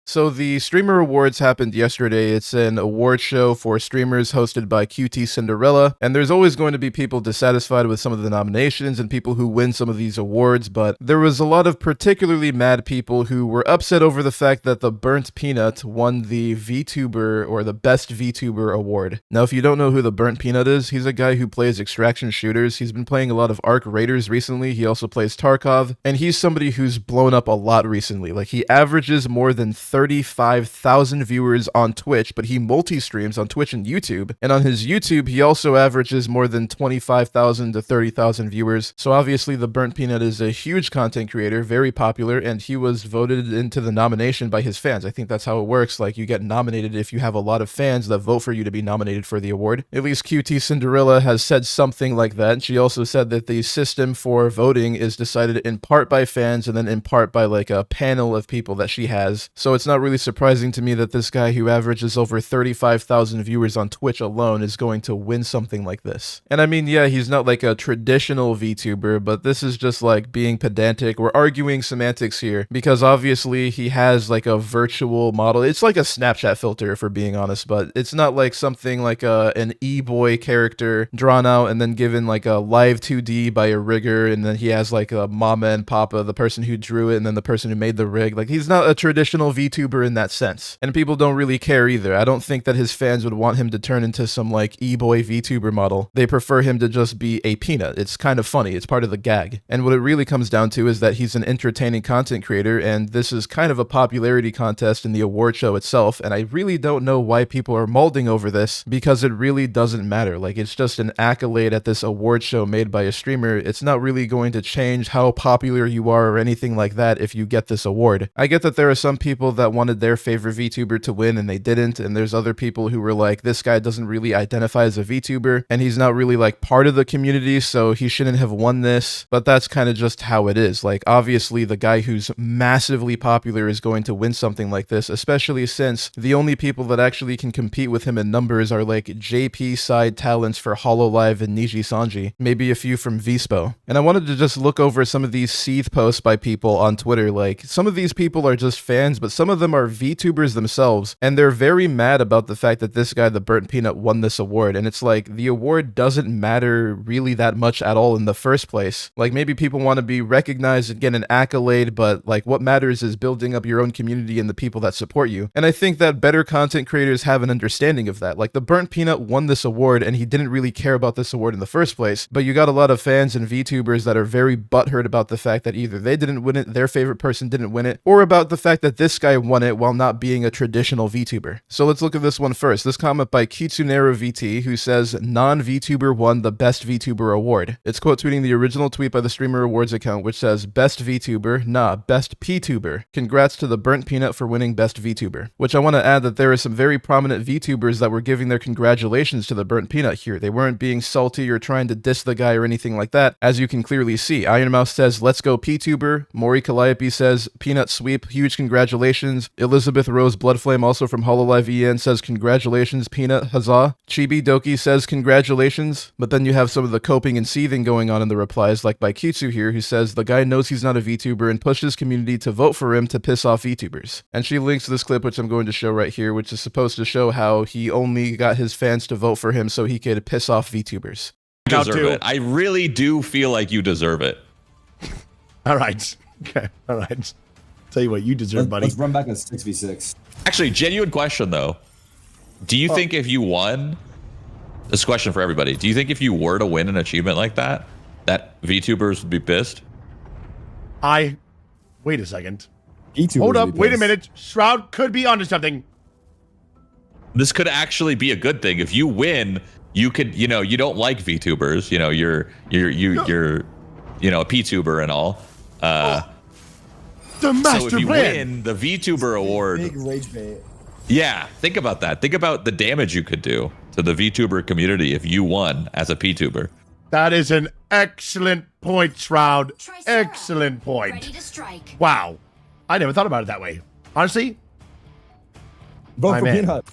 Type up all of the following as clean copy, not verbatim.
So the Streamer Awards happened yesterday. It's an award show for streamers hosted by QT Cinderella, and there's always going to be people dissatisfied with some of the nominations and people who win some of these awards, but there was a lot of particularly mad people who were upset over the fact that TheBurntPeanut won the VTuber or the Best VTuber award. Now, if you don't know who TheBurntPeanut is, he's a guy who plays extraction shooters. He's been playing a lot of Arc Raiders recently. He also plays Tarkov, and he's somebody who's blown up a lot recently. Like, he averages more than 35,000 viewers on Twitch, but he multi-streams on Twitch and YouTube. And on his YouTube, he also averages more than 25,000 to 30,000 viewers. So obviously, TheBurntPeanut is a huge content creator, very popular, and he was voted into the nomination by his fans. I think that's how it works. Like, you get nominated if you have a lot of fans that vote for you to be nominated for the award. At least QT Cinderella has said something like that. She also said that the system for voting is decided in part by fans and then in part by like a panel of people that she has. So it's not really surprising to me that this guy who averages over 35,000 viewers on Twitch alone is going to win something like this. And I mean, yeah, he's not like a traditional VTuber, but this is just like being pedantic. We're arguing semantics here because obviously he has like a virtual model. It's like a Snapchat filter, if we're being honest, but it's not like something like an e-boy character drawn out and then given like a live 2D by a rigger, and then he has like a mama and papa, the person who drew it and then the person who made the rig. Like, he's not a traditional VTuber in that sense, and people don't really care either. I don't think that his fans would want him to turn into some like e-boy VTuber model. They prefer him to just be a peanut. It's kind of funny. It's part of the gag. And what it really comes down to is that he's an entertaining content creator, and this is kind of a popularity contest in the award show itself, and I really don't know why people are molding over this, because it really doesn't matter. Like, it's just an accolade at this award show made by a streamer. It's not really going to change how popular you are or anything like that if you get this award. I get that there are some people that wanted their favorite VTuber to win and they didn't, and there's other people who were like, this guy doesn't really identify as a VTuber and he's not really like part of the community, so he shouldn't have won this. But that's kind of just how it is. Like, obviously the guy who's massively popular is going to win something like this, especially since the only people that actually can compete with him in numbers are like JP side talents for HoloLive and Niji Sanji, maybe a few from Vispo. And I wanted to just look over some of these seethe posts by people on Twitter. Like, some of these people are just fans, but some of them are VTubers themselves, and they're very mad about the fact that this guy, TheBurntPeanut, won this award. And it's like, the award doesn't matter really that much at all in the first place. Like, maybe people want to be recognized and get an accolade, but like, what matters is building up your own community and the people that support you. And I think that better content creators have an understanding of that. Like, TheBurntPeanut won this award and he didn't really care about this award in the first place, but you got a lot of fans and VTubers that are very butthurt about the fact that either they didn't win it, their favorite person didn't win it, or about the fact that this guy won it while not being a traditional VTuber. So let's look at this one first. This comment by Kitsunero VT, who says, non-VTuber won the Best VTuber award. It's quote tweeting the original tweet by the Streamer Awards account, which says, Best VTuber, nah, Best PTuber. Congrats to TheBurntPeanut for winning Best VTuber. Which I want to add that there are some very prominent VTubers that were giving their congratulations to TheBurntPeanut here. They weren't being salty or trying to diss the guy or anything like that, as you can clearly see. Iron Mouse says, let's go PTuber. Maury Calliope says, Peanut sweep, huge congratulations. Elizabeth Rose Bloodflame, also from HoloLive EN, says, congratulations, Peanut, huzzah. Chibi Doki says, congratulations. But then you have some of the coping and seething going on in the replies, like by Kitsu here, who says, the guy knows he's not a VTuber and pushed his community to vote for him to piss off VTubers. And she links this clip, which I'm going to show right here, which is supposed to show how he only got his fans to vote for him so he could piss off VTubers. You deserve it. I really do feel like you deserve it. All right. Okay. All right. Tell you what you deserve, buddy. Let's run back a 6v6. Actually, genuine question though. Do you think if you won, this question for everybody, do you think if you were to win an achievement like that, that VTubers would be pissed? Wait a second. VTubers Hold up. Wait a minute. Shroud could be onto something. This could actually be a good thing. If you win, you could, you know, you don't like VTubers, you know, you're you know, a PTuber and all. The master so if you plan. win the VTuber award, Big rage bait. yeah, think about that. Think about the damage you could do to the VTuber community if you won as a PTuber. That is an excellent point, Shroud. Excellent point. Ready to strike. Wow. I never thought about it that way. Honestly, Vote for in. Peanut.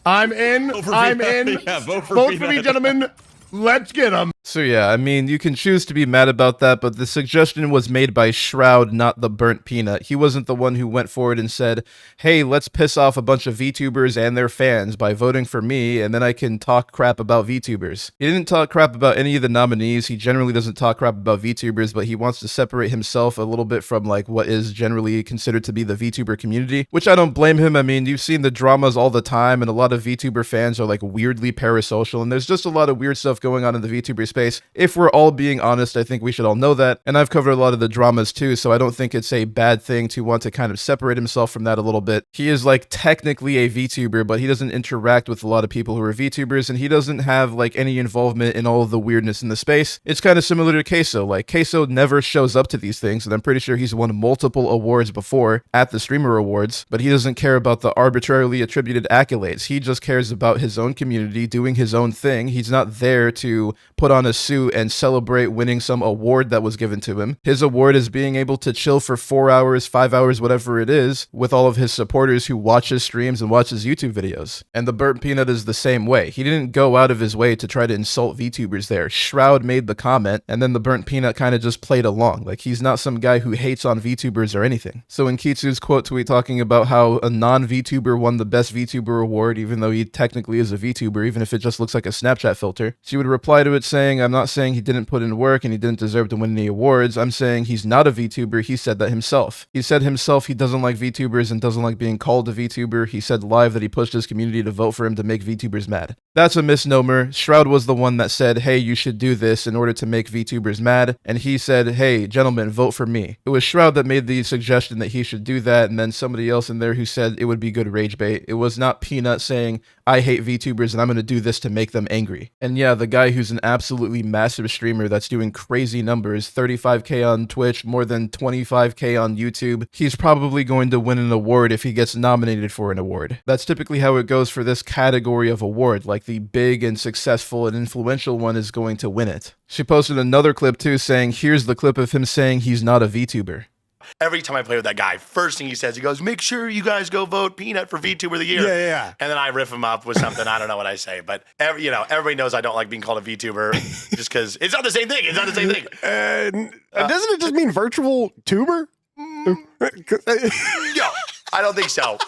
I'm in. I'm in. Yeah, vote for Vote Peanut. for me, gentlemen. Let's get them. So yeah, I mean, you can choose to be mad about that, but the suggestion was made by Shroud, not TheBurntPeanut. He wasn't the one who went forward and said, hey, let's piss off a bunch of VTubers and their fans by voting for me, and then I can talk crap about VTubers. He didn't talk crap about any of the nominees. He generally doesn't talk crap about VTubers, but he wants to separate himself a little bit from like what is generally considered to be the VTuber community, which I don't blame him. I mean, you've seen the dramas all the time, and a lot of VTuber fans are like weirdly parasocial, and there's just a lot of weird stuff going on in the VTuber space. If we're all being honest, I think we should all know that, and I've covered a lot of the dramas too, so I don't think it's a bad thing to want to kind of separate himself from that a little bit. He is like technically a VTuber, but he doesn't interact with a lot of people who are VTubers, and he doesn't have like any involvement in all of the weirdness in the space. It's kind of similar to Queso. Like, Queso never shows up to these things, and I'm pretty sure he's won multiple awards before at the Streamer Awards, but he doesn't care about the arbitrarily attributed accolades. He just cares about his own community, doing his own thing. He's not there to put on a suit and celebrate winning some award that was given to him. His award is being able to chill for 4 hours, 5 hours, whatever it is, with all of his supporters who watch his streams and watch his YouTube videos. And TheBurntPeanut is the same way. He didn't go out of his way to try to insult VTubers there. Shroud made the comment, and then TheBurntPeanut kind of just played along. Like, he's not some guy who hates on VTubers or anything. So in Kitsu's quote tweet talking about how a non-VTuber won the best VTuber award, even though he technically is a VTuber, even if it just looks like a Snapchat filter, she would reply to it saying, I'm not saying he didn't put in work and he didn't deserve to win any awards. I'm saying he's not a VTuber. He said that himself. He said himself he doesn't like VTubers and doesn't like being called a VTuber. He said live that he pushed his community to vote for him to make VTubers mad. That's a misnomer. Shroud was the one that said, hey, you should do this in order to make VTubers mad. And he said, hey, gentlemen, vote for me. It was Shroud that made the suggestion that he should do that, and then somebody else in there who said it would be good rage bait. It was not Peanut saying, I hate VTubers and I'm going to do this to make them angry. And yeah, the guy who's an absolutely massive streamer that's doing crazy numbers, 35K on Twitch, more than 25K on YouTube, he's probably going to win an award if he gets nominated for an award. That's typically how it goes for this category of award, like the big and successful and influential one is going to win it. She posted another clip too saying, here's the clip of him saying he's not a VTuber. Every time I play with that guy, first thing he says, he goes, make sure you guys go vote Peanut for VTuber of the Year. Yeah. And then I riff him up with something. I don't know what I say, but everybody knows I don't like being called a VTuber just because it's not the same thing. It's not the same thing. Doesn't it just mean virtual tuber? No, I don't think so.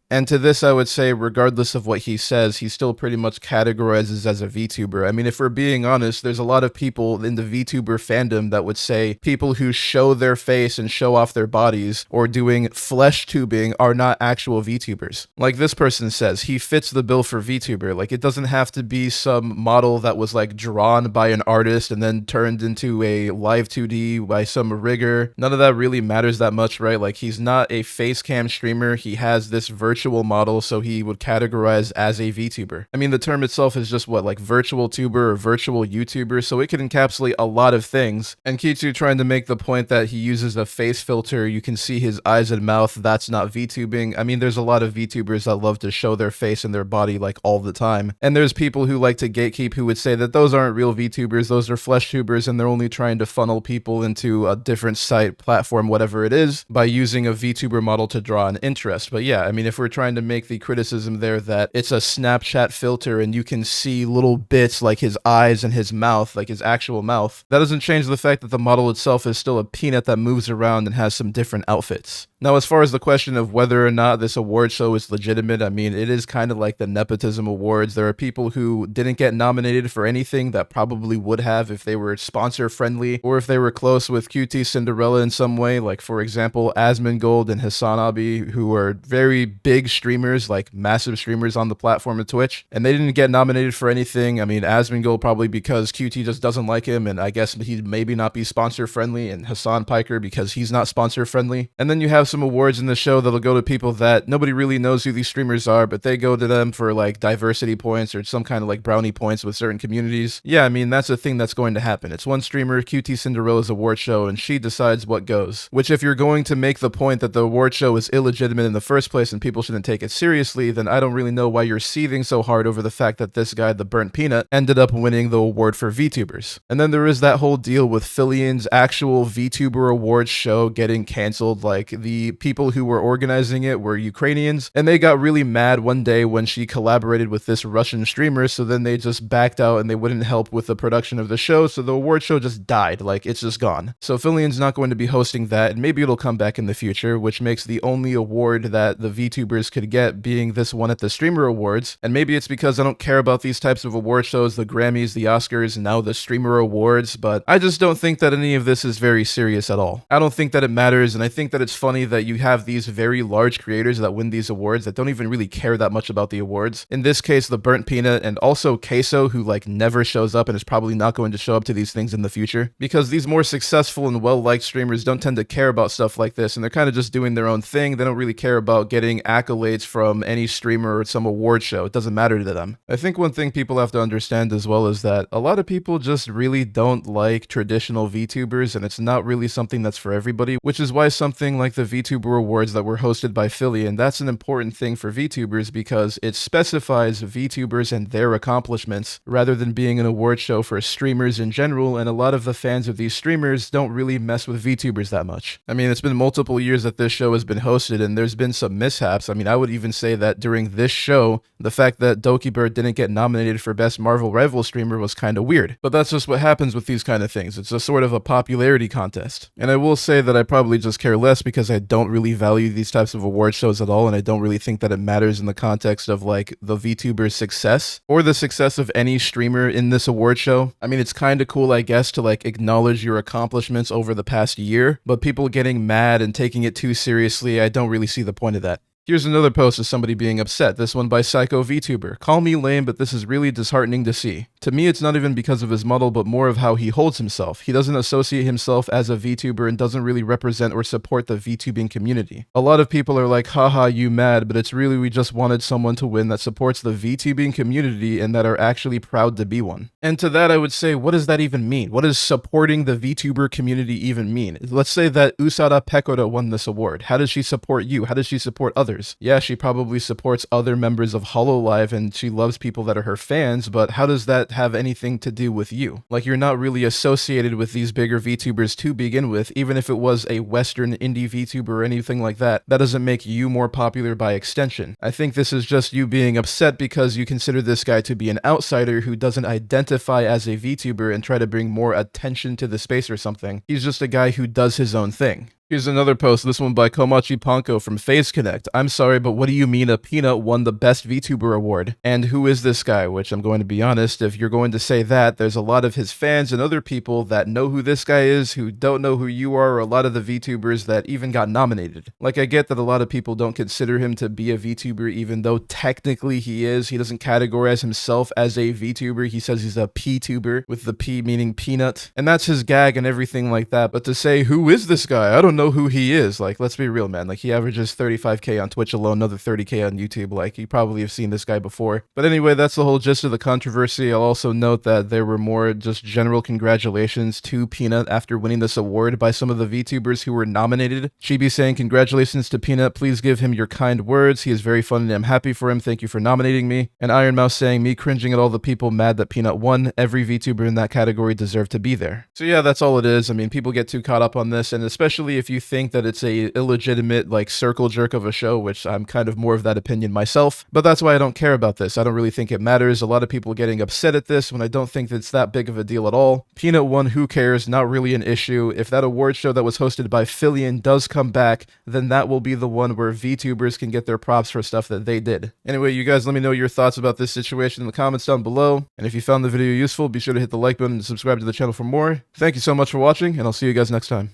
And to this, I would say, regardless of what he says, he still pretty much categorizes as a VTuber. I mean, if we're being honest, there's a lot of people in the VTuber fandom that would say people who show their face and show off their bodies or doing flesh tubing are not actual VTubers. Like this person says, he fits the bill for VTuber. Like, it doesn't have to be some model that was like drawn by an artist and then turned into a live 2D by some rigger. None of that really matters that much, right? Like, he's not a face cam streamer. He has this virtual model, so he would categorize as a VTuber. I mean, the term itself is just what, like virtual tuber or virtual YouTuber, so it could encapsulate a lot of things. And Kitsu trying to make the point that he uses a face filter, you can see his eyes and mouth, that's not VTubing. I mean, there's a lot of VTubers that love to show their face and their body like all the time. And there's people who like to gatekeep who would say that those aren't real VTubers, those are flesh tubers, and they're only trying to funnel people into a different site, platform, whatever it is, by using a VTuber model to draw an interest. But yeah, I mean, if we're trying to make the criticism there that it's a Snapchat filter and you can see little bits like his eyes and his mouth, like his actual mouth, that doesn't change the fact that the model itself is still a peanut that moves around and has some different outfits. Now, as far as the question of whether or not this award show is legitimate, I mean, it is kind of like the nepotism awards. There are people who didn't get nominated for anything that probably would have if they were sponsor friendly or if they were close with QT Cinderella in some way. Like, for example, Asmongold and Hassan Abi, who are very big streamers, like massive streamers on the platform of Twitch, and they didn't get nominated for anything. I mean, Asmongold probably because QT just doesn't like him, and I guess he'd maybe not be sponsor friendly, and Hassan Piker because he's not sponsor friendly. And then you have some awards in the show that'll go to people that nobody really knows who these streamers are, but they go to them for like diversity points or some kind of like brownie points with certain communities. Yeah, I mean, that's a thing that's going to happen. It's one streamer, QT Cinderella's award show, and she decides what goes. Which, if you're going to make the point that the award show is illegitimate in the first place and people shouldn't take it seriously, then I don't really know why you're seething so hard over the fact that this guy, TheBurntPeanut, ended up winning the award for VTubers. And then there is that whole deal with Fillion's actual VTuber awards show getting canceled. Like, the the people who were organizing it were Ukrainians, and they got really mad one day when she collaborated with this Russian streamer, so then they just backed out and they wouldn't help with the production of the show, so the award show just died. Like, it's just gone. So Fillian's not going to be hosting that, and maybe it'll come back in the future, which makes the only award that the VTubers could get being this one at the Streamer Awards. And maybe it's because I don't care about these types of award shows, the Grammys, the Oscars, and now the Streamer Awards, but I just don't think that any of this is very serious at all. I don't think that it matters, and I think that it's funny that you have these very large creators that win these awards that don't even really care that much about the awards. In this case, TheBurntPeanut, and also Queso, who like never shows up and is probably not going to show up to these things in the future, because these more successful and well-liked streamers don't tend to care about stuff like this, and they're kind of just doing their own thing. They don't really care about getting accolades from any streamer or some award show. It doesn't matter to them. I think one thing people have to understand as well is that a lot of people just really don't like traditional VTubers, and it's not really something that's for everybody, which is why something like the VTuber Awards that were hosted by Philly, and that's an important thing for VTubers because it specifies VTubers and their accomplishments rather than being an award show for streamers in general, and a lot of the fans of these streamers don't really mess with VTubers that much. I mean, it's been multiple years that this show has been hosted, and there's been some mishaps. I mean, I would even say that during this show, the fact that Dokibird didn't get nominated for Best Marvel Rival Streamer was kind of weird. But that's just what happens with these kind of things. It's a sort of a popularity contest. And I will say that I probably just care less because I don't really value these types of award shows at all, and I don't really think that it matters in the context of like the VTuber's success or the success of any streamer in this award show. I mean, it's kind of cool, I guess, to like acknowledge your accomplishments over the past year, but people getting mad and taking it too seriously, I don't really see the point of that. Here's another post of somebody being upset, this one by Psycho VTuber. Call me lame, but this is really disheartening to see. To me, it's not even because of his model, but more of how he holds himself. He doesn't associate himself as a VTuber and doesn't really represent or support the VTubing community. A lot of people are like, haha, you mad, but it's really we just wanted someone to win that supports the VTubing community and that are actually proud to be one. And to that, I would say, what does that even mean? What does supporting the VTuber community even mean? Let's say that Usada Pekora won this award. How does she support you? How does she support others? Yeah, she probably supports other members of HoloLive and she loves people that are her fans, but how does that have anything to do with you? Like, you're not really associated with these bigger VTubers to begin with, even if it was a Western indie VTuber or anything like that. That doesn't make you more popular by extension. I think this is just you being upset because you consider this guy to be an outsider who doesn't identify as a VTuber and try to bring more attention to the space or something. He's just a guy who does his own thing. Here's another post, this one by Komachi Panko from FaZe Connect. I'm sorry, but what do you mean a peanut won the Best VTuber award? And who is this guy? Which I'm going to be honest, if you're going to say that, there's a lot of his fans and other people that know who this guy is, who don't know who you are, or a lot of the VTubers that even got nominated. Like, I get that a lot of people don't consider him to be a VTuber, even though technically he is. He doesn't categorize himself as a VTuber. He says he's a P-tuber, with the P meaning peanut. And that's his gag and everything like that. But to say, who is this guy? I don't know who he is. Like, let's be real, man. Like, he averages 35k on Twitch alone, another 30k on YouTube. Like, you probably have seen this guy before. But anyway, that's the whole gist of the controversy. I'll also note that there were more just general congratulations to Peanut after winning this award by some of the VTubers who were nominated. Chibi saying, congratulations to Peanut. Please give him your kind words. He is very funny and I'm happy for him. Thank you for nominating me. And Iron Mouse saying, me cringing at all the people mad that Peanut won. Every VTuber in that category deserved to be there. So yeah, that's all it is. I mean, people get too caught up on this, and especially if you think that it's a illegitimate like circle jerk of a show, which I'm kind of more of that opinion myself, but that's why I don't care about this. I don't really think it matters. A lot of people getting upset at this when I don't think it's that big of a deal at all. Peanut won, who cares? Not really an issue. If that award show that was hosted by Fillian does come back, then that will be the one where VTubers can get their props for stuff that they did. Anyway, you guys let me know your thoughts about this situation in the comments down below, and if you found the video useful, be sure to hit the like button and subscribe to the channel for more. Thank you so much for watching, and I'll see you guys next time.